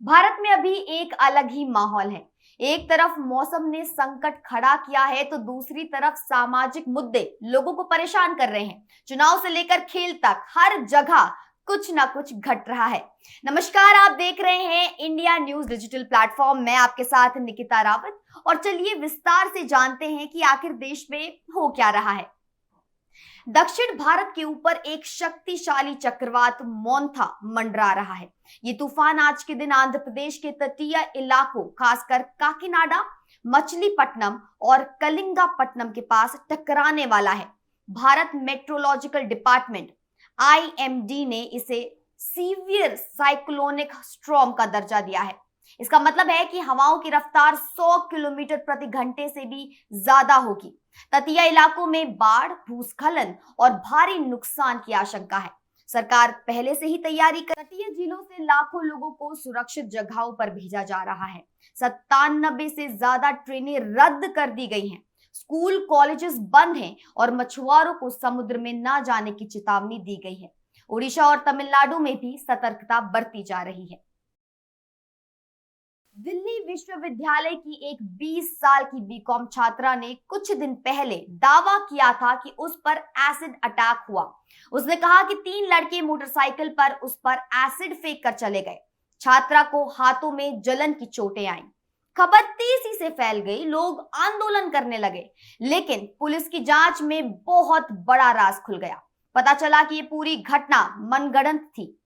भारत में अभी एक अलग ही माहौल है। एक तरफ मौसम ने संकट खड़ा किया है तो दूसरी तरफ सामाजिक मुद्दे लोगों को परेशान कर रहे हैं। चुनाव से लेकर खेल तक हर जगह कुछ ना कुछ घट रहा है। नमस्कार, आप देख रहे हैं इंडिया न्यूज डिजिटल प्लेटफॉर्म। मैं आपके साथ निकिता रावत और चलिए विस्तार से जानते हैं कि आखिर देश में हो क्या रहा है। दक्षिण भारत के ऊपर एक शक्तिशाली चक्रवात मोन्था मंडरा रहा है। ये तूफान आज के दिन आंध्र प्रदेश के तटीय इलाकों, खासकर काकीनाडा, मछलीपट्टनम और कलिंगापट्टनम के पास टकराने वाला है। भारत मेट्रोलॉजिकल डिपार्टमेंट आईएमडी ने इसे सीवियर साइक्लोनिक स्ट्रॉम का दर्जा दिया है। इसका मतलब है कि हवाओं की रफ्तार 100 किलोमीटर प्रति घंटे से भी ज्यादा होगी। तटीय इलाकों में बाढ़, भूस्खलन और भारी नुकसान की आशंका है। सरकार पहले से ही तैयारी कर तटीय जिलों से लाखों लोगों को सुरक्षित जगहों पर भेजा जा रहा है। 97 से ज्यादा ट्रेनें रद्द कर दी गई हैं। स्कूल कॉलेजेस बंद हैं और मछुआरों को समुद्र में न जाने की चेतावनी दी गई है। ओडिशा और तमिलनाडु में भी सतर्कता बरती जा रही है। दिल्ली विश्वविद्यालय की एक 20 साल की बीकॉम छात्रा ने कुछ दिन पहले दावा किया था कि उस पर एसिड अटैक हुआ। उसने कहा कि 3 लड़के मोटरसाइकिल पर उस पर एसिड फेंक कर चले गए। छात्रा को हाथों में जलन की चोटें आईं। खबर तेजी से फैल गई, लोग आंदोलन करने लगे, लेकिन पुलिस की जांच में बहुत बड़ा राज खुल गया। पता चला कि ये पूरी घटना मनगढ़ंत थी।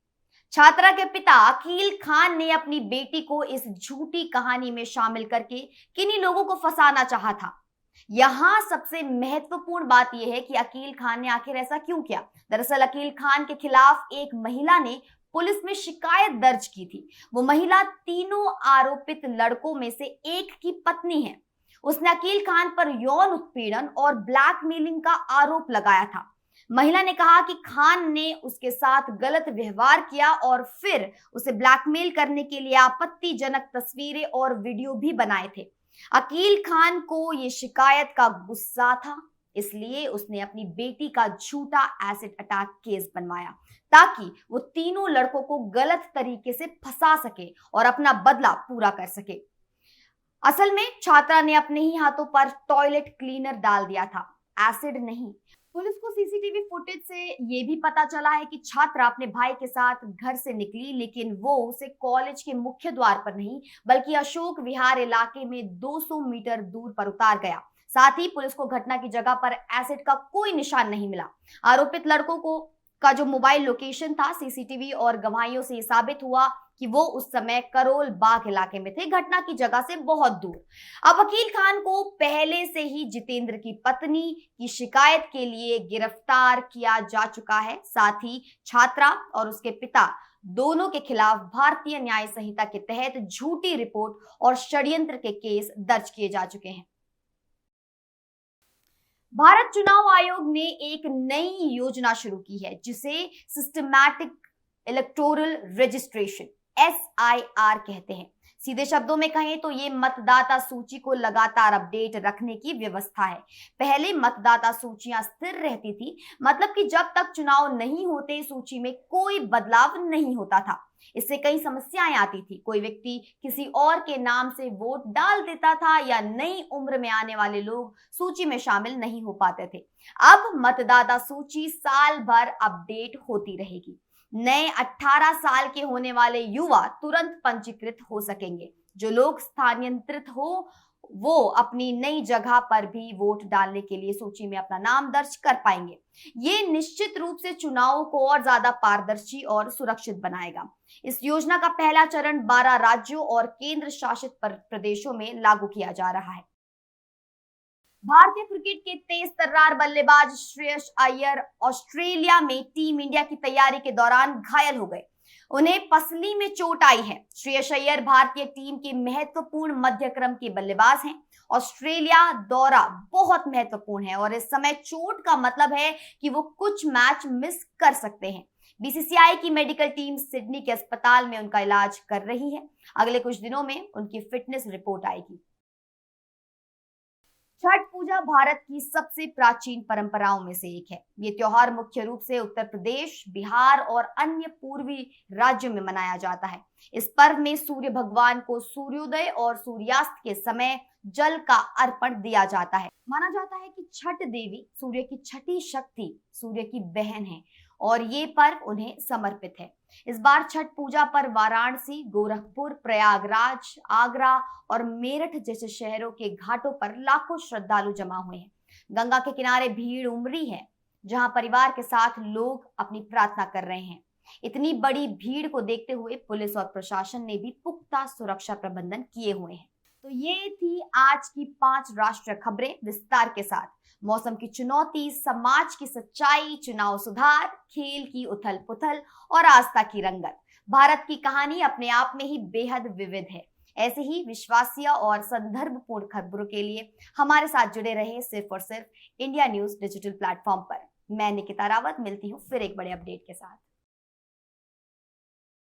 छात्रा के पिता अकील खान ने अपनी बेटी को इस झूठी कहानी में शामिल करके किन्हीं लोगों को फंसाना चाहा था। यहां सबसे महत्वपूर्ण बात यह है कि अकील खान ने आखिर ऐसा क्यों किया। दरअसल अकील खान के खिलाफ एक महिला ने पुलिस में शिकायत दर्ज की थी। वो महिला तीनों आरोपित लड़कों में से एक की पत्नी है। उसने अकील खान पर यौन उत्पीड़न और ब्लैकमेलिंग का आरोप लगाया था। महिला ने कहा कि खान ने उसके साथ गलत व्यवहार किया और फिर उसे ब्लैकमेल करने के लिए आपत्तिजनक तस्वीरें और वीडियो भी बनाए थे। अकील खान को यह शिकायत का गुस्सा था, इसलिए उसने अपनी बेटी का झूठा एसिड अटैक केस बनवाया ताकि वो तीनों लड़कों को गलत तरीके से फंसा सके और अपना बदला पूरा कर सके। असल में छात्रा ने अपने ही हाथों पर टॉयलेट क्लीनर डाल दिया था, एसिड नहीं। पुलिस को सीसीटीवी फुटेज से ये भी पता चला है कि छात्रा अपने भाई के साथ घर से निकली, लेकिन वो उसे कॉलेज के मुख्य द्वार पर नहीं बल्कि अशोक विहार इलाके में 200 मीटर दूर पर उतार गया। साथ ही पुलिस को घटना की जगह पर एसिड का कोई निशान नहीं मिला। आरोपित लड़कों का जो मोबाइल लोकेशन था सीसीटीवी और गवाहियों से साबित हुआ कि वो उस समय करोल बाग इलाके में थे, घटना की जगह से बहुत दूर। अब वकील खान को पहले से ही जितेंद्र की पत्नी की शिकायत के लिए गिरफ्तार किया जा चुका है। साथ ही छात्रा और उसके पिता दोनों के खिलाफ भारतीय न्याय संहिता के तहत झूठी रिपोर्ट और षड्यंत्र के केस दर्ज किए जा चुके हैं। भारत चुनाव आयोग ने एक नई योजना शुरू की है जिसे सिस्टमैटिक इलेक्टोरल रजिस्ट्रेशन SIR कहते हैं। सीधे शब्दों में कहें तो ये मतदाता सूची को लगातार अपडेट रखने की व्यवस्था है। पहले मतदाता सूचियां स्थिर रहती थी, मतलब कि जब तक चुनाव नहीं होते सूची में कोई बदलाव नहीं होता था। इससे कई समस्याएं आती थी। कोई व्यक्ति किसी और के नाम से वोट डाल देता था या नई उम्र में आने वाले लोग सूची में शामिल नहीं हो पाते थे। अब मतदाता सूची साल भर अपडेट होती रहेगी। नए 18 साल के होने वाले युवा तुरंत पंजीकृत हो सकेंगे। जो लोग स्थानांतरित हो वो अपनी नई जगह पर भी वोट डालने के लिए सूची में अपना नाम दर्ज कर पाएंगे। ये निश्चित रूप से चुनावों को और ज्यादा पारदर्शी और सुरक्षित बनाएगा। इस योजना का पहला चरण 12 राज्यों और केंद्र शासित प्रदेशों में लागू किया जा रहा है। भारतीय क्रिकेट के तेज तर्रार बल्लेबाज श्रेयस अय्यर ऑस्ट्रेलिया में टीम इंडिया की तैयारी के दौरान घायल हो गए। उन्हें पसली में चोट आई है। श्रेयस अय्यर भारतीय टीम के महत्वपूर्ण मध्यक्रम के बल्लेबाज हैं। ऑस्ट्रेलिया दौरा बहुत महत्वपूर्ण है और इस समय चोट का मतलब है कि वो कुछ मैच मिस कर सकते हैं। बीसीसीआई की मेडिकल टीम सिडनी के अस्पताल में उनका इलाज कर रही है। अगले कुछ दिनों में उनकी फिटनेस रिपोर्ट आएगी। छठ पूजा भारत की सबसे प्राचीन परंपराओं में से एक है। ये त्योहार मुख्य रूप से उत्तर प्रदेश, बिहार और अन्य पूर्वी राज्यों में मनाया जाता है। इस पर्व में सूर्य भगवान को सूर्योदय और सूर्यास्त के समय जल का अर्पण दिया जाता है। माना जाता है कि छठ देवी सूर्य की छठी शक्ति, सूर्य की बहन है और ये पर्व उन्हें समर्पित है। इस बार छठ पूजा पर वाराणसी, गोरखपुर, प्रयागराज, आगरा और मेरठ जैसे शहरों के घाटों पर लाखों श्रद्धालु जमा हुए हैं। गंगा के किनारे भीड़ उमड़ी है, जहां परिवार के साथ लोग अपनी प्रार्थना कर रहे हैं। इतनी बड़ी भीड़ को देखते हुए पुलिस और प्रशासन ने भी पुख्ता सुरक्षा प्रबंधन किए हुए हैं। तो ये थी आज की 5 राष्ट्रीय खबरें विस्तार के साथ। मौसम की चुनौती, समाज की सच्चाई, चुनाव सुधार, खेल की उथल पुथल और आस्था की रंगत। भारत की कहानी अपने आप में ही बेहद विविध है। ऐसे ही विश्वसनीय और संदर्भपूर्ण खबरों के लिए हमारे साथ जुड़े रहे सिर्फ और सिर्फ इंडिया न्यूज डिजिटल प्लेटफॉर्म पर। मैं निकिता रावत मिलती हूँ फिर एक बड़े अपडेट के साथ।